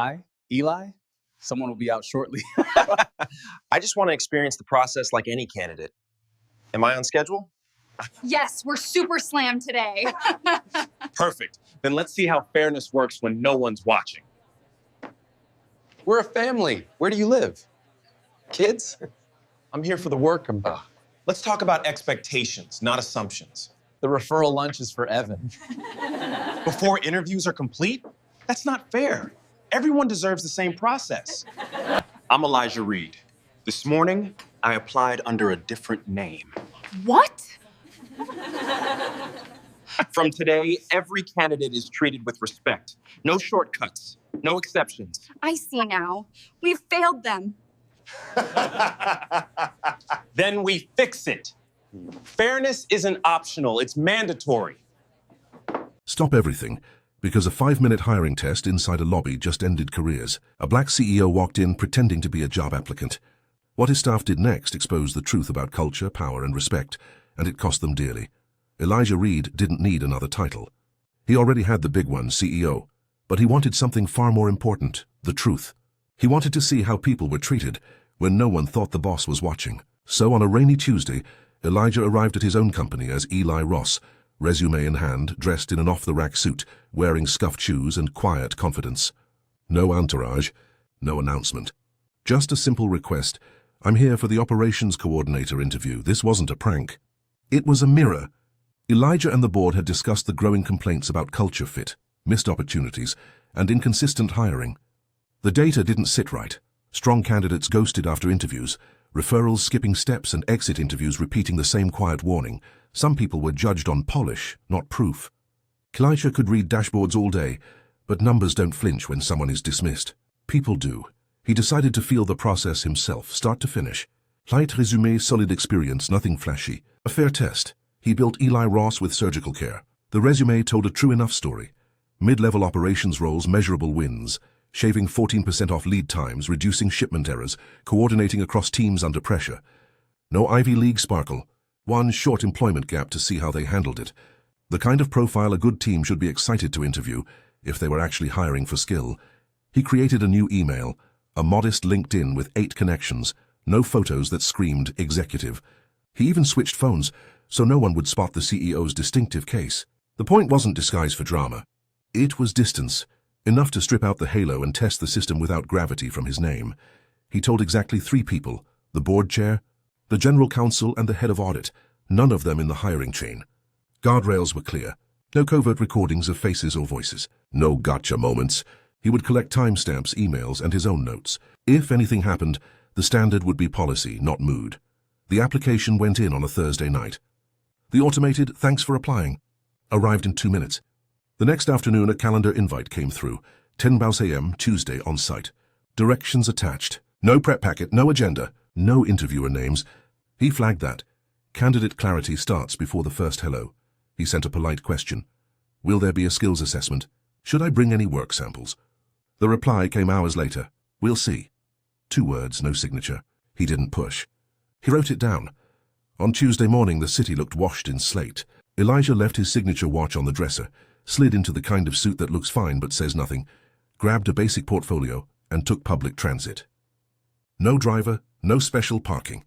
Hi, Eli. Someone will be out shortly. I just want to experience the process like any candidate. Am I on schedule? Yes, we're super slammed today. Perfect. Then let's see how fairness works when no one's watching. We're a family. Where do you live? Kids? I'm here for the work. Let's talk about expectations, not assumptions. The referral lunch is for Evan. Before interviews are complete? That's not fair. Everyone deserves the same process. I'm Elijah Reed. This morning, I applied under a different name. What? From today, every candidate is treated with respect. No shortcuts, no exceptions. I see now. We've failed them. Then we fix it. Fairness isn't optional, it's mandatory. Stop everything, because a 5-minute hiring test inside a lobby just ended careers. A black CEO walked in pretending to be a job applicant. What his staff did next exposed the truth about culture, power, and respect, and it cost them dearly. Elijah Reed didn't need another title. He already had the big one, CEO, but he wanted something far more important, the truth. He wanted to see how people were treated when no one thought the boss was watching. So on a rainy Tuesday, Elijah arrived at his own company as Eli Ross, resume in hand, dressed in an off-the-rack suit, wearing scuffed shoes and quiet confidence. No entourage, no announcement. Just a simple request. I'm here for the operations coordinator interview. This wasn't a prank. It was a mirror. Elijah and the board had discussed the growing complaints about culture fit, missed opportunities, and inconsistent hiring. The data didn't sit right. Strong candidates ghosted after interviews, referrals skipping steps and exit interviews repeating the same quiet warning. Some people were judged on polish, not proof. Elijah could read dashboards all day, but numbers don't flinch when someone is dismissed. People do. He decided to feel the process himself, start to finish. Light résumé, solid experience, nothing flashy. A fair test. He built Eli Ross with surgical care. The resume told a true enough story. Mid-level operations roles, measurable wins, shaving 14% off lead times, reducing shipment errors, coordinating across teams under pressure. No Ivy League sparkle. One short employment gap to see how they handled it. The kind of profile a good team should be excited to interview if they were actually hiring for skill. He created a new email, a modest LinkedIn with 8 connections, no photos that screamed executive. He even switched phones so no one would spot the CEO's distinctive case. The point wasn't disguise for drama. It was distance, enough to strip out the halo and test the system without gravity from his name. He told exactly 3 people, the board chair, the general counsel, and the head of audit, none of them in the hiring chain. Guardrails were clear. No covert recordings of faces or voices. No gotcha moments. He would collect timestamps, emails, and his own notes. If anything happened, the standard would be policy, not mood. The application went in on a Thursday night. The automated "thanks for applying" arrived in 2 minutes. The next afternoon, a calendar invite came through. 10 a.m., Tuesday, on site. Directions attached. No prep packet, no agenda, no interviewer names. He flagged that. Candidate clarity starts before the first hello. He sent a polite question. Will there be a skills assessment? Should I bring any work samples? The reply came hours later. We'll see. 2 words, no signature. He didn't push. He wrote it down. On Tuesday morning, the city looked washed in slate. Elijah left his signature watch on the dresser, slid into the kind of suit that looks fine but says nothing, grabbed a basic portfolio, and took public transit. No driver, no special parking.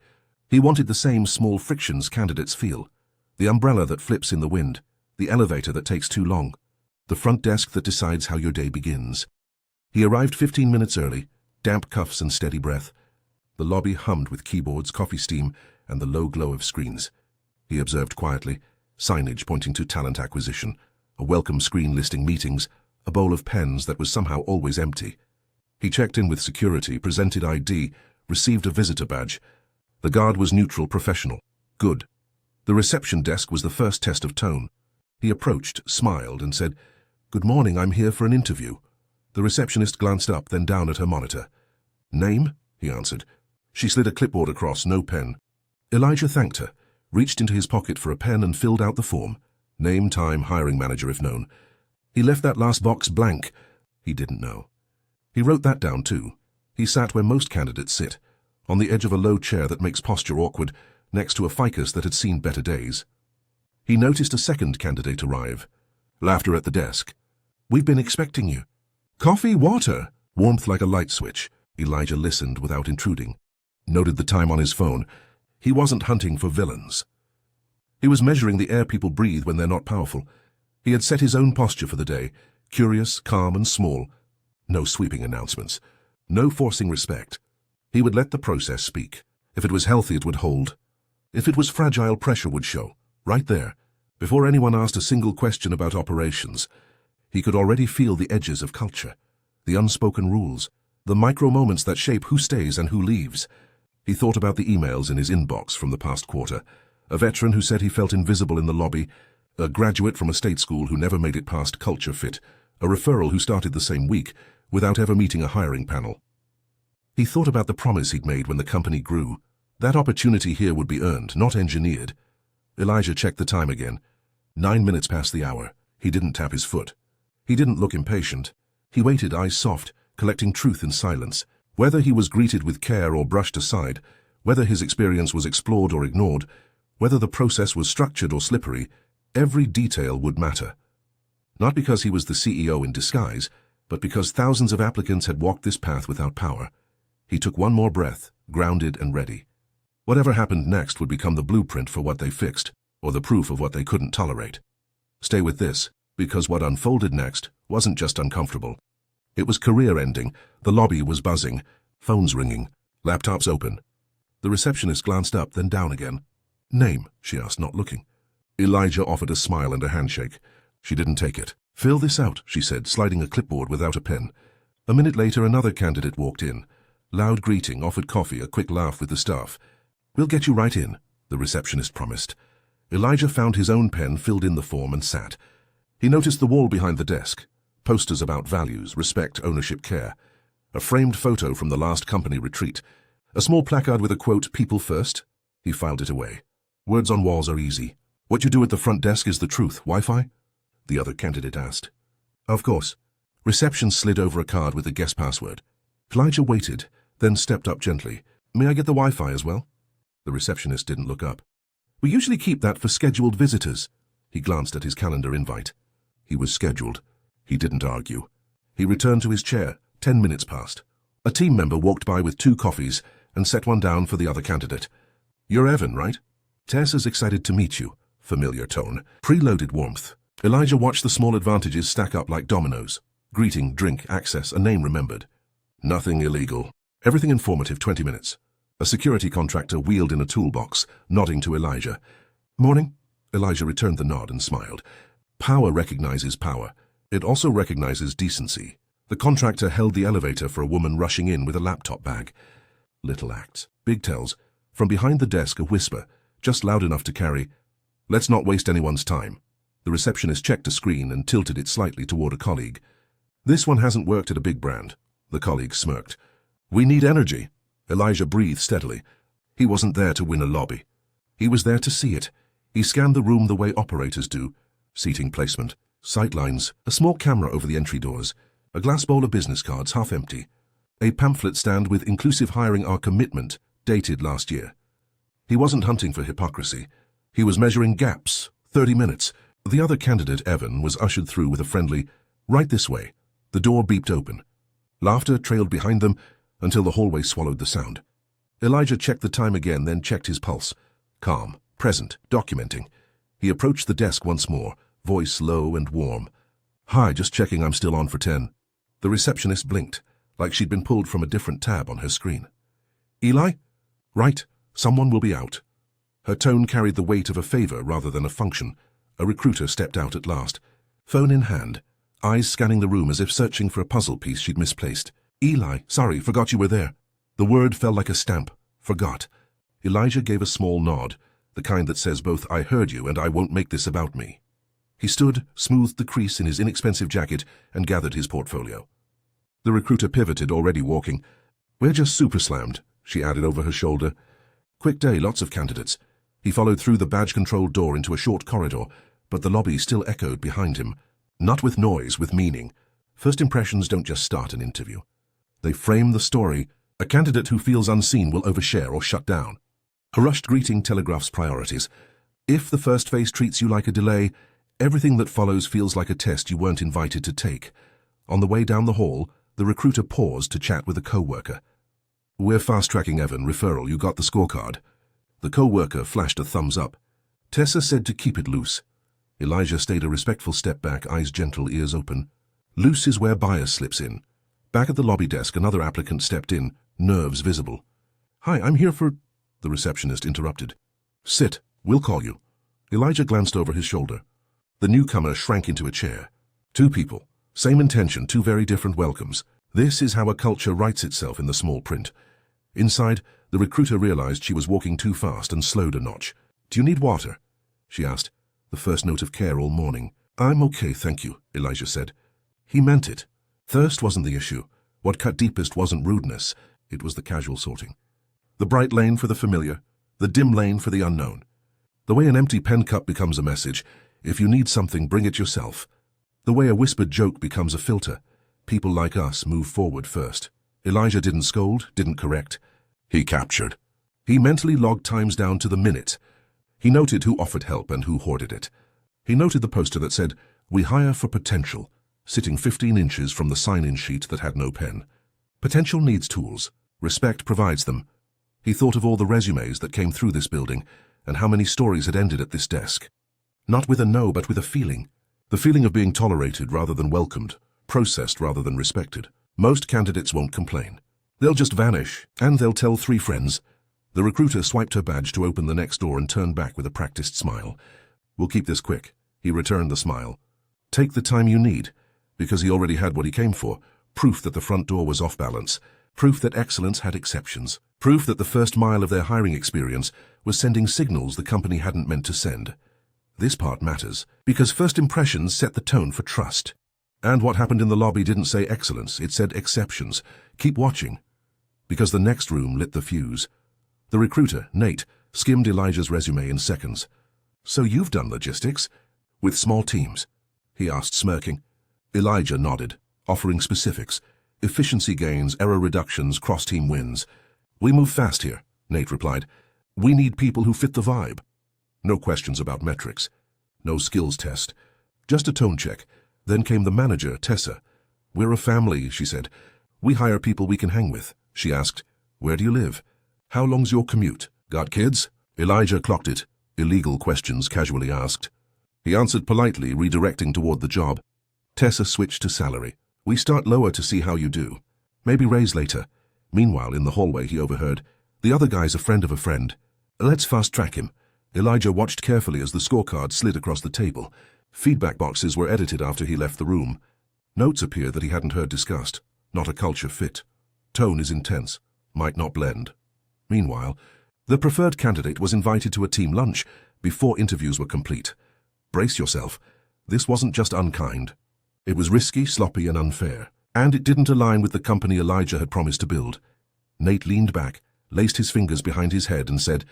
He wanted the same small frictions candidates feel. The umbrella that flips in the wind, the elevator that takes too long, the front desk that decides how your day begins. He arrived 15 minutes early, damp cuffs and steady breath. The lobby hummed with keyboards, coffee steam, and the low glow of screens. He observed quietly, signage pointing to talent acquisition, a welcome screen listing meetings, a bowl of pens that was somehow always empty. He checked in with security, presented ID, received a visitor badge. The guard was neutral, professional. Good. The reception desk was the first test of tone. He approached, smiled, and said, "Good morning, I'm here for an interview." The receptionist glanced up, then down at her monitor. "Name?" he answered. She slid a clipboard across, no pen. Elijah thanked her, reached into his pocket for a pen and filled out the form. Name, time, hiring manager if known. He left that last box blank. He didn't know. He wrote that down too. He sat where most candidates sit, on the edge of a low chair that makes posture awkward, next to a ficus that had seen better days. He noticed a second candidate arrive. Laughter at the desk. "We've been expecting you." "Coffee, water?" Warmth like a light switch. Elijah listened without intruding, noted the time on his phone. He wasn't hunting for villains. He was measuring the air people breathe when they're not powerful. He had set his own posture for the day, curious, calm, and small. No sweeping announcements. No forcing respect. He would let the process speak. If it was healthy, it would hold. If it was fragile, pressure would show. Right there, before anyone asked a single question about operations. He could already feel the edges of culture, the unspoken rules, the micro moments that shape who stays and who leaves. He thought about the emails in his inbox from the past quarter. A veteran who said he felt invisible in the lobby, a graduate from a state school who never made it past culture fit, a referral who started the same week without ever meeting a hiring panel. He thought about the promise he'd made when the company grew. That opportunity here would be earned, not engineered. Elijah checked the time again. 9 minutes past the hour. He didn't tap his foot. He didn't look impatient. He waited, eyes soft, collecting truth in silence. Whether he was greeted with care or brushed aside, whether his experience was explored or ignored, whether the process was structured or slippery, every detail would matter. Not because he was the CEO in disguise, but because thousands of applicants had walked this path without power. He took one more breath, grounded and ready. Whatever happened next would become the blueprint for what they fixed, or the proof of what they couldn't tolerate. Stay with this, because what unfolded next wasn't just uncomfortable. It was career-ending. The lobby was buzzing, phones ringing, laptops open. The receptionist glanced up, then down again. "Name?" she asked, not looking. Elijah offered a smile and a handshake. She didn't take it. "Fill this out," she said, sliding a clipboard without a pen. A minute later, another candidate walked in. Loud greeting, offered coffee, a quick laugh with the staff. "We'll get you right in," the receptionist promised. Elijah found his own pen, filled in the form, and sat. He noticed the wall behind the desk. Posters about values, respect, ownership, care. A framed photo from the last company retreat. A small placard with a quote, "People first." He filed it away. Words on walls are easy. "What you do at the front desk is the truth. Wi-Fi?" the other candidate asked. "Of course." Reception slid over a card with the guest password. Elijah waited, then stepped up gently. "May I get the Wi-Fi as well?" The receptionist didn't look up. "We usually keep that for scheduled visitors." He glanced at his calendar invite. He was scheduled. He didn't argue. He returned to his chair. 10 minutes passed. A team member walked by with 2 coffees and set one down for the other candidate. "You're Evan, right?" "Tess is excited to meet you." Familiar tone. Preloaded warmth. Elijah watched the small advantages stack up like dominoes. Greeting, drink, access, a name remembered. Nothing illegal. Everything informative. 20 minutes. A security contractor wheeled in a toolbox, nodding to Elijah. "Morning." Elijah returned the nod and smiled. Power recognizes power. It also recognizes decency. The contractor held the elevator for a woman rushing in with a laptop bag. Little acts, big tells. From behind the desk, a whisper, just loud enough to carry, "Let's not waste anyone's time." The receptionist checked a screen and tilted it slightly toward a colleague. "This one hasn't worked at a big brand." The colleague smirked. "We need energy." Elijah breathed steadily. He wasn't there to win a lobby. He was there to see it. He scanned the room the way operators do. Seating placement, sightlines, a small camera over the entry doors, a glass bowl of business cards half empty, a pamphlet stand with "Inclusive hiring our commitment," dated last year. He wasn't hunting for hypocrisy. He was measuring gaps. 30 minutes. The other candidate, Evan, was ushered through with a friendly, "Right this way." The door beeped open. Laughter trailed behind them until the hallway swallowed the sound. Elijah checked the time again, then checked his pulse. Calm, present, documenting. He approached the desk once more, voice low and warm. "Hi, just checking I'm still on for 10. The receptionist blinked, like she'd been pulled from a different tab on her screen. "Eli?" "Right, someone will be out." Her tone carried the weight of a favor rather than a function. A recruiter stepped out at last, phone in hand, eyes scanning the room as if searching for a puzzle piece she'd misplaced. "Eli, sorry, forgot you were there." The word fell like a stamp. Forgot. Elijah gave a small nod, the kind that says both "I heard you" and "I won't make this about me." He stood, smoothed the crease in his inexpensive jacket, and gathered his portfolio. The recruiter pivoted, already walking. "We're just super slammed," she added over her shoulder. "Quick day, lots of candidates." He followed through the badge-controlled door into a short corridor, but the lobby still echoed behind him. Not with noise, with meaning. First impressions don't just start an interview. They frame the story. A candidate who feels unseen will overshare or shut down. A rushed greeting telegraphs priorities. If the first phase treats you like a delay, everything that follows feels like a test you weren't invited to take. On the way down the hall, The recruiter paused to chat with a co-worker. "We're fast-tracking Evan. Referral, you got the scorecard." The co-worker flashed a thumbs up. Tessa said to keep it loose. Elijah stayed a respectful step back, eyes gentle, ears open. Loose is where bias slips in. Back at the lobby desk, another applicant stepped in, nerves visible. "Hi, I'm here for—" The receptionist interrupted. "Sit. We'll call you." Elijah glanced over his shoulder. The newcomer shrank into a chair. Two people. Same intention, two very different welcomes. This is how a culture writes itself in the small print. Inside, the recruiter realized she was walking too fast and slowed a notch. "Do you need water?" she asked, the first note of care all morning. "I'm okay, thank you," Elijah said. He meant it. Thirst wasn't the issue. What cut deepest wasn't rudeness. It was the casual sorting. The bright lane for the familiar, the dim lane for the unknown. The way an empty pen cup becomes a message, if you need something, bring it yourself. The way a whispered joke becomes a filter. People like us move forward first. Elijah didn't scold, didn't correct. He captured. He mentally logged times down to the minute. He noted who offered help and who hoarded it. He noted the poster that said, "We hire for potential," sitting 15 inches from the sign-in sheet that had no pen. Potential needs tools. Respect provides them. He thought of all the resumes that came through this building and how many stories had ended at this desk. Not with a no, but with a feeling. The feeling of being tolerated rather than welcomed, processed rather than respected. Most candidates won't complain. They'll just vanish, and they'll tell 3 friends. The recruiter swiped her badge to open the next door and turned back with a practiced smile. "We'll keep this quick." He returned the smile. "Take the time you need," because he already had what he came for, proof that the front door was off balance, proof that excellence had exceptions, proof that the first mile of their hiring experience was sending signals the company hadn't meant to send. This part matters, because first impressions set the tone for trust. And what happened in the lobby didn't say excellence, it said exceptions. Keep watching. Because the next room lit the fuse. The recruiter, Nate, skimmed Elijah's resume in seconds. "So you've done logistics? With small teams?" he asked, smirking. Elijah nodded, offering specifics. "Efficiency gains, error reductions, cross-team wins." "We move fast here," Nate replied. "We need people who fit the vibe." No questions about metrics. No skills test. Just a tone check. Then came the manager, Tessa. "We're a family," she said. "We hire people we can hang with." She asked, "Where do you live? How long's your commute? Got kids?" Elijah clocked it. Illegal questions casually asked. He answered politely, redirecting toward the job. Tessa switched to salary. "We start lower to see how you do. Maybe raise later." Meanwhile, in the hallway, he overheard, "The other guy's a friend of a friend. Let's fast-track him." Elijah watched carefully as the scorecard slid across the table. Feedback boxes were edited after he left the room. Notes appeared that he hadn't heard discussed. Not a culture fit. Tone is intense. Might not blend. Meanwhile, the preferred candidate was invited to a team lunch before interviews were complete. Brace yourself. This wasn't just unkind. It was risky, sloppy, and unfair. And it didn't align with the company Elijah had promised to build. Nate leaned back, laced his fingers behind his head, and said,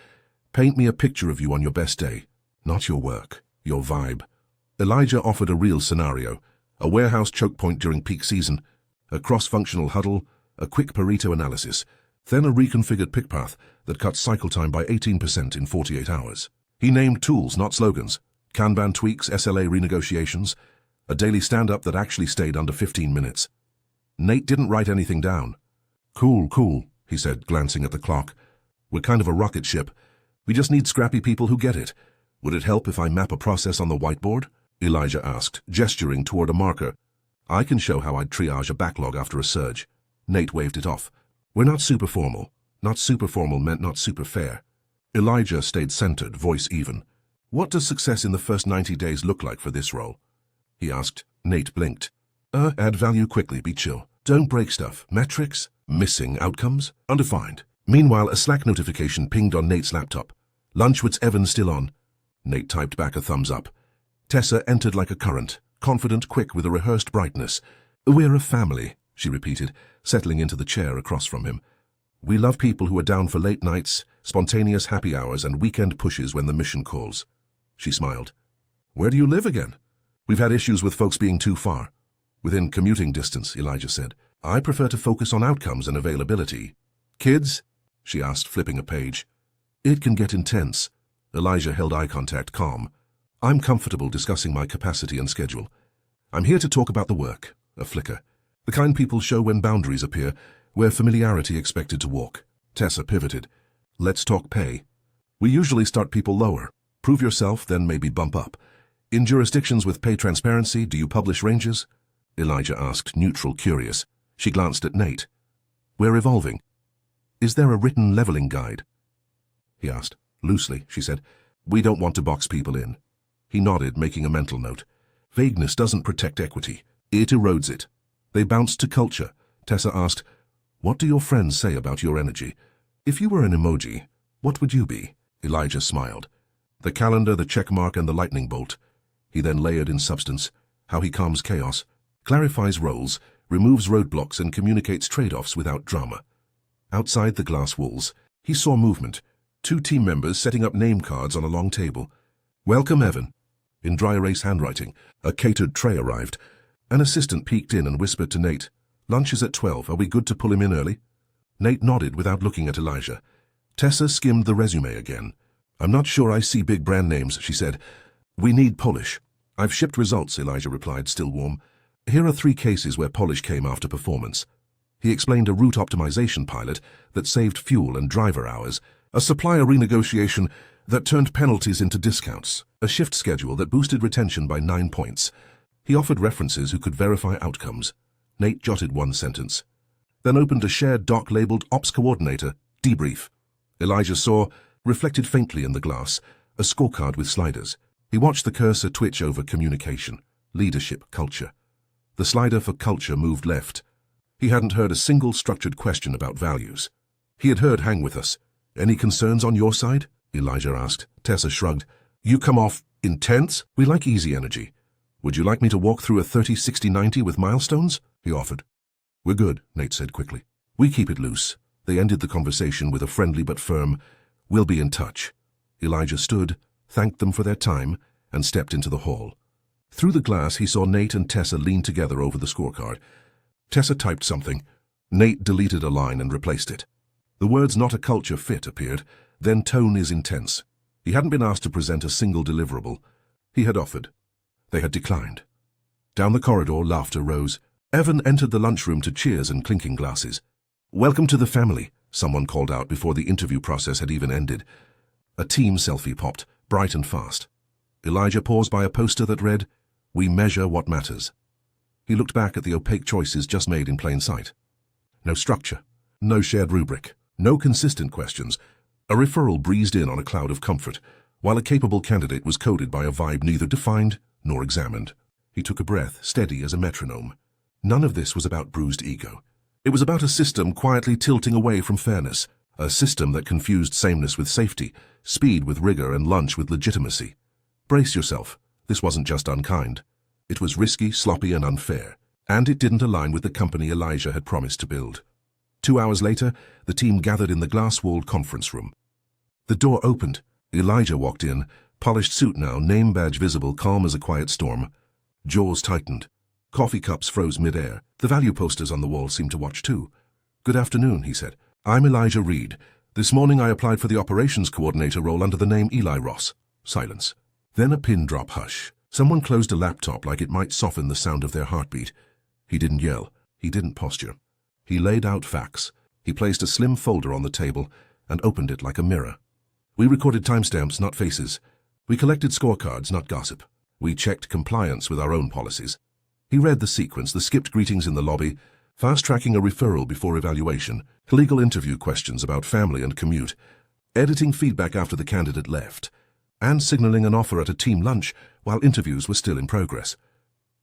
"Paint me a picture of you on your best day. Not your work, your vibe." Elijah offered a real scenario, a warehouse choke point during peak season, a cross-functional huddle, a quick Pareto analysis, then a reconfigured pick path that cut cycle time by 18% in 48 hours. He named tools, not slogans. Kanban tweaks, SLA renegotiations, a daily stand-up that actually stayed under 15 minutes. Nate didn't write anything down. Cool, he said, glancing at the clock. "We're kind of a rocket ship. We just need scrappy people who get it. Would it help if I map a process on the whiteboard?" Elijah asked, gesturing toward a marker. "I can show how I'd triage a backlog after a surge." Nate waved it off. "We're not super formal. Not super formal meant not super fair." Elijah stayed centered, voice even. "What does success in the first 90 days look like for this role?" he asked. Nate blinked. Add value quickly, be chill. Don't break stuff. Metrics? Missing outcomes? Undefined." Meanwhile, a Slack notification pinged on Nate's laptop. "Lunch with Evan still on." Nate typed back a thumbs up. Tessa entered like a current, confident, quick, with a rehearsed brightness. "We're a family," she repeated, settling into the chair across from him. "We love people who are down for late nights, spontaneous happy hours, and weekend pushes when the mission calls." She smiled. "Where do you live again?" "We've had issues with folks being too far." "Within commuting distance," Elijah said. "I prefer to focus on outcomes and availability." "Kids?" she asked, flipping a page. "It can get intense." Elijah held eye contact, calm. "I'm comfortable discussing my capacity and schedule. I'm here to talk about the work." A flicker. The kind people show when boundaries appear, where familiarity expected to walk. Tessa pivoted. Let's talk pay. We usually start people lower. Prove yourself, then maybe bump up. In jurisdictions with pay transparency, do you publish ranges? Elijah asked, neutral, curious. She glanced at Nate. We're evolving. Is there a written leveling guide? He asked. Loosely, she said. We don't want to box people in. He nodded, making a mental note. Vagueness doesn't protect equity. It erodes it. They bounced to culture. Tessa asked, what do your friends say about your energy? If you were an emoji, what would you be? Elijah smiled. The calendar, the checkmark, and the lightning bolt. He then layered in substance, how he calms chaos, clarifies roles, removes roadblocks, and communicates trade-offs without drama. Outside the glass walls, he saw movement. 2 team members setting up name cards on a long table. Welcome, Evan. In dry erase handwriting, a catered tray arrived. An assistant peeked in and whispered to Nate, lunch is at 12, are we good to pull him in early? Nate nodded without looking at Elijah. Tessa skimmed the resume again. I'm not sure I see big brand names, she said. We need polish. I've shipped results, Elijah replied, still warm. Here are 3 cases where polish came after performance. He explained a route optimization pilot that saved fuel and driver hours, a supplier renegotiation that turned penalties into discounts, a shift schedule that boosted retention by 9 points. He offered references who could verify outcomes. Nate jotted 1 sentence, then opened a shared doc labeled Ops Coordinator, Debrief. Elijah saw, reflected faintly in the glass, a scorecard with sliders. He watched the cursor twitch over communication, leadership, culture. The slider for culture moved left. He hadn't heard a single structured question about values. He had heard hang with us. Any concerns on your side? Elijah asked. Tessa shrugged. You come off intense? We like easy energy. Would you like me to walk through a 30-60-90 with milestones? He offered. We're good, Nate said quickly. We keep it loose. They ended the conversation with a friendly but firm, we'll be in touch. Elijah stood, thanked them for their time, and stepped into the hall. Through the glass, he saw Nate and Tessa lean together over the scorecard. Tessa typed something. Nate deleted a line and replaced it. The words "not a culture fit" appeared, then "tone is intense." He hadn't been asked to present a single deliverable. He had offered. They had declined. Down the corridor, laughter rose. Evan entered the lunchroom to cheers and clinking glasses. Welcome to the family, someone called out before the interview process had even ended. A team selfie popped, bright and fast. Elijah paused by a poster that read, We measure what matters. He looked back at the opaque choices just made in plain sight. No structure, no shared rubric, no consistent questions. A referral breezed in on a cloud of comfort, while a capable candidate was coded by a vibe neither defined nor examined. He took a breath, steady as a metronome. None of this was about bruised ego. It was about a system quietly tilting away from fairness, a system that confused sameness with safety, speed with rigor, and lunch with legitimacy. Brace yourself. This wasn't just unkind. It was risky, sloppy, and unfair, and it didn't align with the company Elijah had promised to build. 2 hours later, the team gathered in the glass-walled conference room. The door opened. Elijah walked in, polished suit now, name badge visible, calm as a quiet storm. Jaws tightened. Coffee cups froze mid-air. The value posters on the wall seemed to watch too. Good afternoon, he said. I'm Elijah Reed. This morning I applied for the operations coordinator role under the name Eli Ross. Silence. Then a pin drop hush. Someone closed a laptop like it might soften the sound of their heartbeat. He didn't yell. He didn't posture. He laid out facts. He placed a slim folder on the table and opened it like a mirror. We recorded timestamps, not faces. We collected scorecards, not gossip. We checked compliance with our own policies. He read the sequence, the skipped greetings in the lobby, fast-tracking a referral before evaluation, legal interview questions about family and commute, editing feedback after the candidate left, and signaling an offer at a team lunch while interviews were still in progress.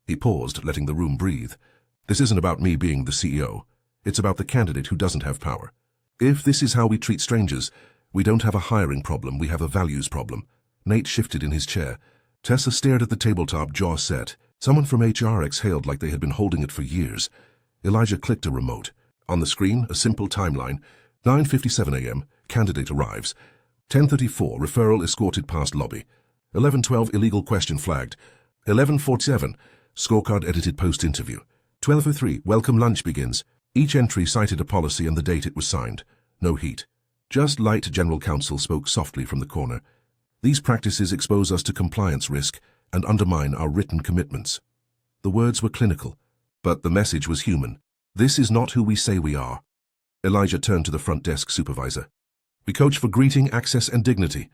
He paused, letting the room breathe. This isn't about me being the CEO. It's about the candidate who doesn't have power. If this is how we treat strangers, we don't have a hiring problem, we have a values problem. Nate shifted in his chair. Tessa stared at the tabletop, jaw set. Someone from HR exhaled like they had been holding it for years. Elijah clicked a remote. On the screen, a simple timeline. 9:57 a.m., candidate arrives. 10:34, referral escorted past lobby. 11:12, illegal question flagged. 11:47, scorecard edited post-interview. 12:03, welcome lunch begins. Each entry cited a policy and the date it was signed. No heat. Just light general counsel spoke softly from the corner. These practices expose us to compliance risk and undermine our written commitments. The words were clinical, But the message was human. This is not who we say we are. Elijah turned to the front desk supervisor. We coach for greeting, access, and dignity.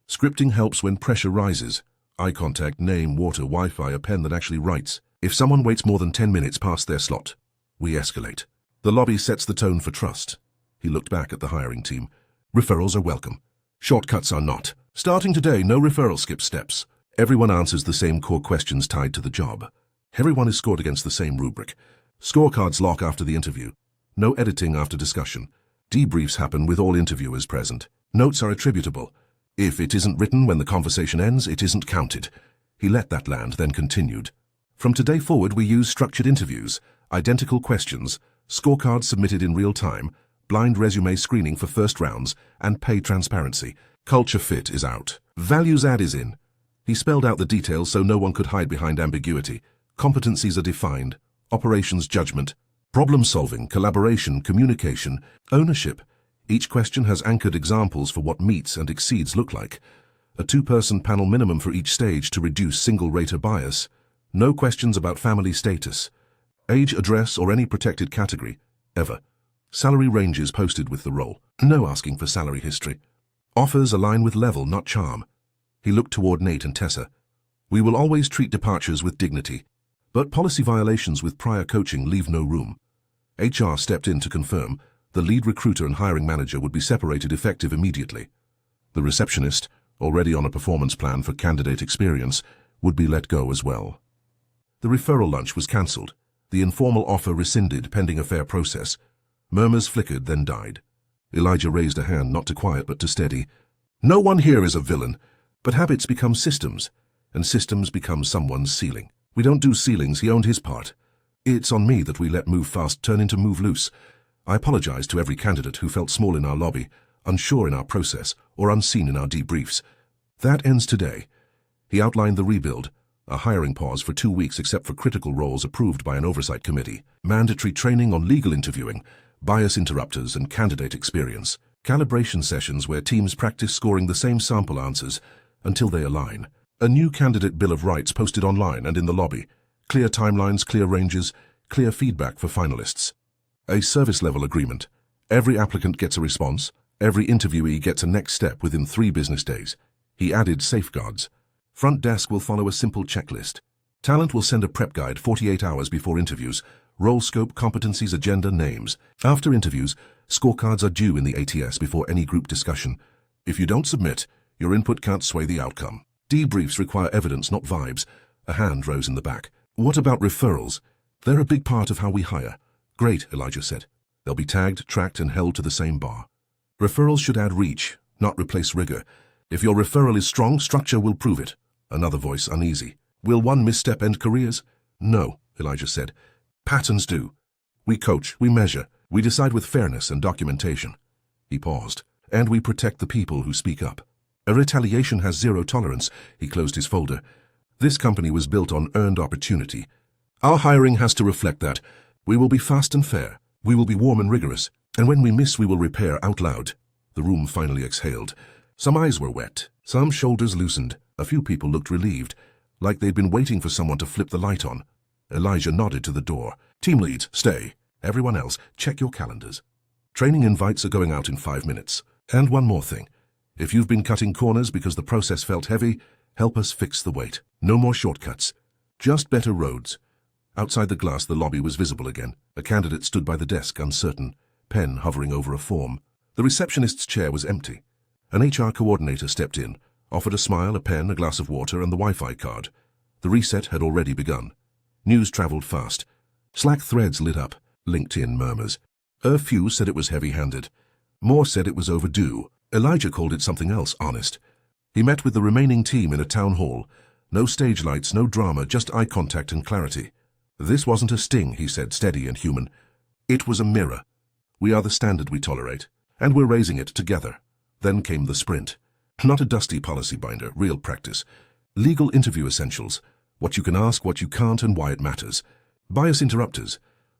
Scripting helps when pressure rises. Eye contact, name, water, Wi-Fi, a pen that actually writes. If someone waits more than 10 minutes past their slot, we escalate. The lobby sets the tone for trust. He looked back at the hiring team. Referrals are welcome. Shortcuts are not. Starting today, no referral skip steps. Everyone answers the same core questions tied to the job. Everyone is scored against the same rubric. Scorecards lock after the interview. No editing after discussion. Debriefs happen with all interviewers present. Notes are attributable. If it isn't written when the conversation ends, it isn't counted. He let that land, then continued. From today forward, we use structured interviews, identical questions, scorecards submitted in real time, blind resume screening for first rounds, and pay transparency. Culture fit is out. Values add is in. He spelled out the details so no one could hide behind ambiguity. Competencies are defined. Operations judgment. Problem solving, collaboration, communication, ownership. Each question has anchored examples for what meets and exceeds look like. A 2-person panel minimum for each stage to reduce single-rater bias. No questions about family status, age, address, or any protected category, ever. Salary ranges posted with the role. No asking for salary history. Offers align with level, not charm. He looked toward Nate and Tessa. We will always treat departures with dignity, but policy violations with prior coaching leave no room. HR stepped in to confirm the lead recruiter and hiring manager would be separated effective immediately. The receptionist, already on a performance plan for candidate experience, would be let go as well. The referral lunch was cancelled. The informal offer rescinded pending a fair process. Murmurs flickered, then died. Elijah raised a hand, not to quiet but to steady. No one here is a villain, but habits become systems, and systems become someone's ceiling. We don't do ceilings, he owned his part. It's on me that we let move fast turn into move loose. I apologize to every candidate who felt small in our lobby, unsure in our process, or unseen in our debriefs. That ends today. He outlined the rebuild, a hiring pause for 2 weeks except for critical roles approved by an oversight committee, mandatory training on legal interviewing, bias interrupters, and candidate experience, calibration sessions where teams practice scoring the same sample answers until they align, a new candidate bill of rights posted online and in the lobby, clear timelines, clear ranges, clear feedback for finalists. A service-level agreement. Every applicant gets a response. Every interviewee gets a next step within 3 business days. He added safeguards. Front desk will follow a simple checklist. Talent will send a prep guide 48 hours before interviews. Role scope, competencies, agenda, names. After interviews, scorecards are due in the ATS before any group discussion. If you don't submit, your input can't sway the outcome. Debriefs require evidence, not vibes. A hand rose in the back. What about referrals? They're a big part of how we hire. Great, Elijah said. They'll be tagged, tracked, and held to the same bar. Referrals should add reach, not replace rigor. If your referral is strong, structure will prove it. Another voice, uneasy. Will one misstep end careers? No, Elijah said. Patterns do. We coach, we measure, we decide with fairness and documentation. He paused. And we protect the people who speak up. A retaliation has zero tolerance. He closed his folder. This company was built on earned opportunity. Our hiring has to reflect that. We will be fast and fair. We will be warm and rigorous. And when we miss, we will repair out loud. The room finally exhaled. Some eyes were wet. Some shoulders loosened. A few people looked relieved, like they'd been waiting for someone to flip the light on. Elijah nodded to the door. Team leads, stay. Everyone else, check your calendars. Training invites are going out in 5 minutes. And one more thing. If you've been cutting corners because the process felt heavy, help us fix the weight. No more shortcuts. Just better roads. Outside the glass, the lobby was visible again. A candidate stood by the desk, uncertain, pen hovering over a form. The receptionist's chair was empty. An HR coordinator stepped in, offered a smile, a pen, a glass of water, and the Wi-Fi card. The reset had already begun. News traveled fast. Slack threads lit up. LinkedIn murmurs. A few said it was heavy-handed. More said it was overdue. Elijah called it something else, honest. He met with the remaining team in a town hall. No stage lights, no drama, just eye contact and clarity. This wasn't a sting, he said, steady and human. It was a mirror. We are the standard we tolerate, and we're raising it together. Then came the sprint. Not a dusty policy binder, real practice. Legal interview essentials. What you can ask, what you can't, and why it matters. Bias interrupters.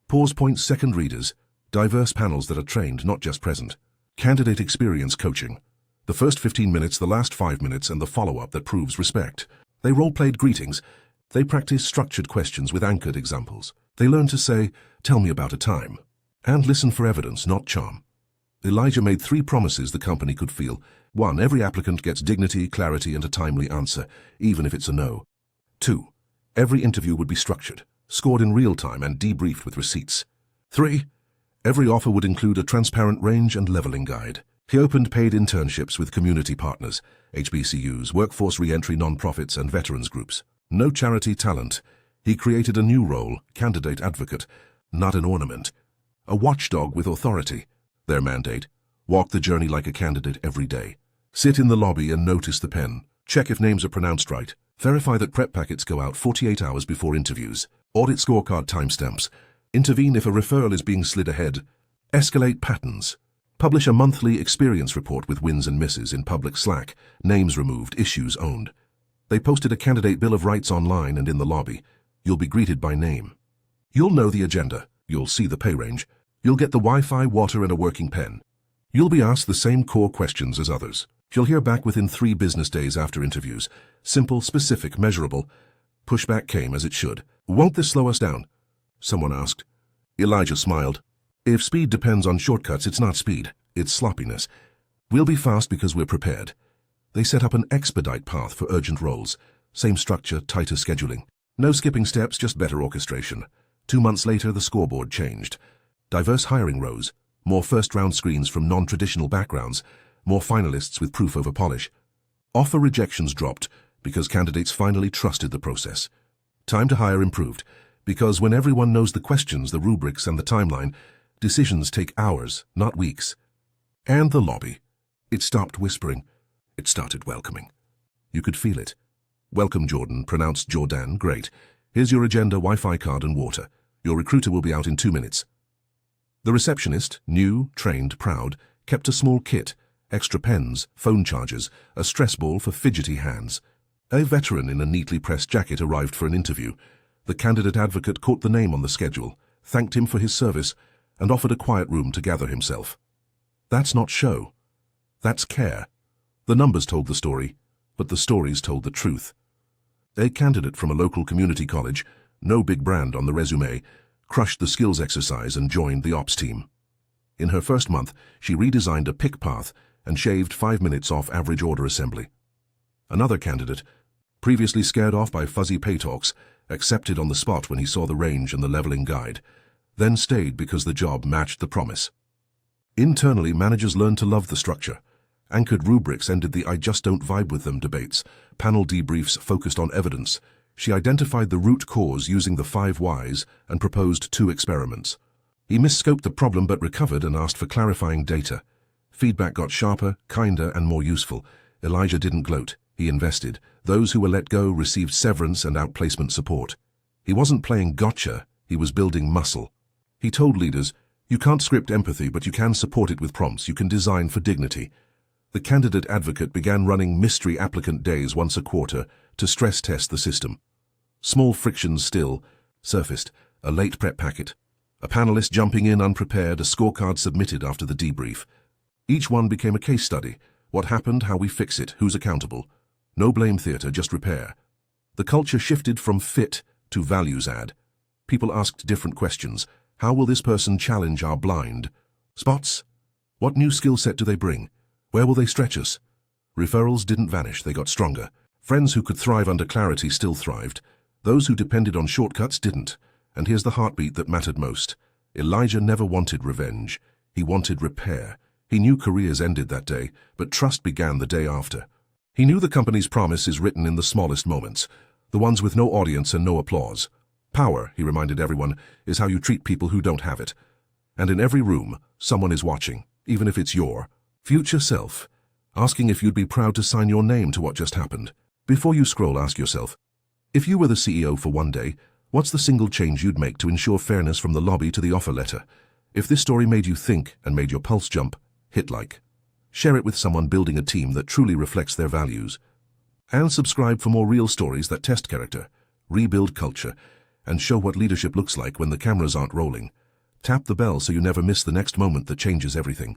Pause points, second readers. Diverse panels that are trained, not just present. Candidate experience coaching. The first 15 minutes, the last 5 minutes, and the follow-up that proves respect. They role-played greetings. They practiced structured questions with anchored examples. They learn to say, "Tell me about a time," and listen for evidence, not charm. Elijah made 3 promises the company could feel. 1, every applicant gets dignity, clarity, and a timely answer, even if it's a no. 2, every interview would be structured, scored in real time, and debriefed with receipts. 3, every offer would include a transparent range and leveling guide. He opened paid internships with community partners, HBCUs, workforce re-entry nonprofits, and veterans groups. No charity talent. He created a new role, candidate advocate, not an ornament. A watchdog with authority. Their mandate: walk the journey like a candidate every day. Sit in the lobby and notice the pen. Check if names are pronounced right. Verify that prep packets go out 48 hours before interviews. Audit scorecard timestamps. Intervene if a referral is being slid ahead. Escalate patterns. Publish a monthly experience report with wins and misses in public Slack, names removed, issues owned. They posted a candidate bill of rights online and in the lobby. You'll be greeted by name. You'll know the agenda. You'll see the pay range. You'll get the Wi-Fi, water, and a working pen. You'll be asked the same core questions as others. You'll hear back within 3 business days after interviews. Simple, specific, measurable. Pushback came as it should. "Won't this slow us down?" someone asked. Elijah smiled. "If speed depends on shortcuts, it's not speed. It's sloppiness. We'll be fast because we're prepared." They set up an expedite path for urgent roles. Same structure, tighter scheduling. No skipping steps, just better orchestration. 2 months later, the scoreboard changed. Diverse hiring rose. More first-round screens from non-traditional backgrounds. More finalists with proof over polish. Offer rejections dropped because candidates finally trusted the process. Time to hire improved because when everyone knows the questions, the rubrics, and the timeline, decisions take hours, not weeks. And the lobby. It stopped whispering. It started welcoming. You could feel it. "Welcome, Jordan," pronounced Jordan. "Great. Here's your agenda, Wi-Fi card, and water. Your recruiter will be out in 2 minutes." The receptionist, new, trained, proud, kept a small kit, extra pens, phone chargers, a stress ball for fidgety hands. A veteran in a neatly pressed jacket arrived for an interview. The candidate advocate caught the name on the schedule, thanked him for his service, and offered a quiet room to gather himself. That's not show. That's care. The numbers told the story, but the stories told the truth. A candidate from a local community college, no big brand on the resume, crushed the skills exercise and joined the ops team. In her first month, she redesigned a pick path and shaved 5 minutes off average order assembly. Another candidate, previously scared off by fuzzy pay talks, accepted on the spot when he saw the range and the leveling guide, then stayed because the job matched the promise. Internally, managers learned to love the structure. Anchored rubrics ended the "I just don't vibe with them" debates. Panel debriefs focused on evidence. She identified the root cause using the 5 whys and proposed 2 experiments. He misscoped the problem but recovered and asked for clarifying data. Feedback got sharper, kinder, and more useful. Elijah didn't gloat. He invested. Those who were let go received severance and outplacement support. He wasn't playing gotcha. He was building muscle. He told leaders, "You can't script empathy, but you can support it with prompts. You can design for dignity." The candidate advocate began running mystery applicant days once a quarter to stress test the system. Small frictions still surfaced: a late prep packet, a panelist jumping in unprepared, a scorecard submitted after the debrief. Each one became a case study. What happened, how we fix it, who's accountable. No blame theater, just repair. The culture shifted from fit to values add. People asked different questions. How will this person challenge our blind spots? What new skill set do they bring? Where will they stretch us? Referrals didn't vanish, they got stronger. Friends who could thrive under clarity still thrived. Those who depended on shortcuts didn't. And here's the heartbeat that mattered most. Elijah never wanted revenge. He wanted repair. He knew careers ended that day, but trust began the day after. He knew the company's promise is written in the smallest moments, the ones with no audience and no applause. Power, he reminded everyone, is how you treat people who don't have it. And in every room, someone is watching, even if it's your future self, asking if you'd be proud to sign your name to what just happened. Before you scroll, ask yourself, if you were the CEO for one day, what's the single change you'd make to ensure fairness from the lobby to the offer letter? If this story made you think and made your pulse jump, hit like. Share it with someone building a team that truly reflects their values. And subscribe for more real stories that test character, rebuild culture, and show what leadership looks like when the cameras aren't rolling. Tap the bell so you never miss the next moment that changes everything.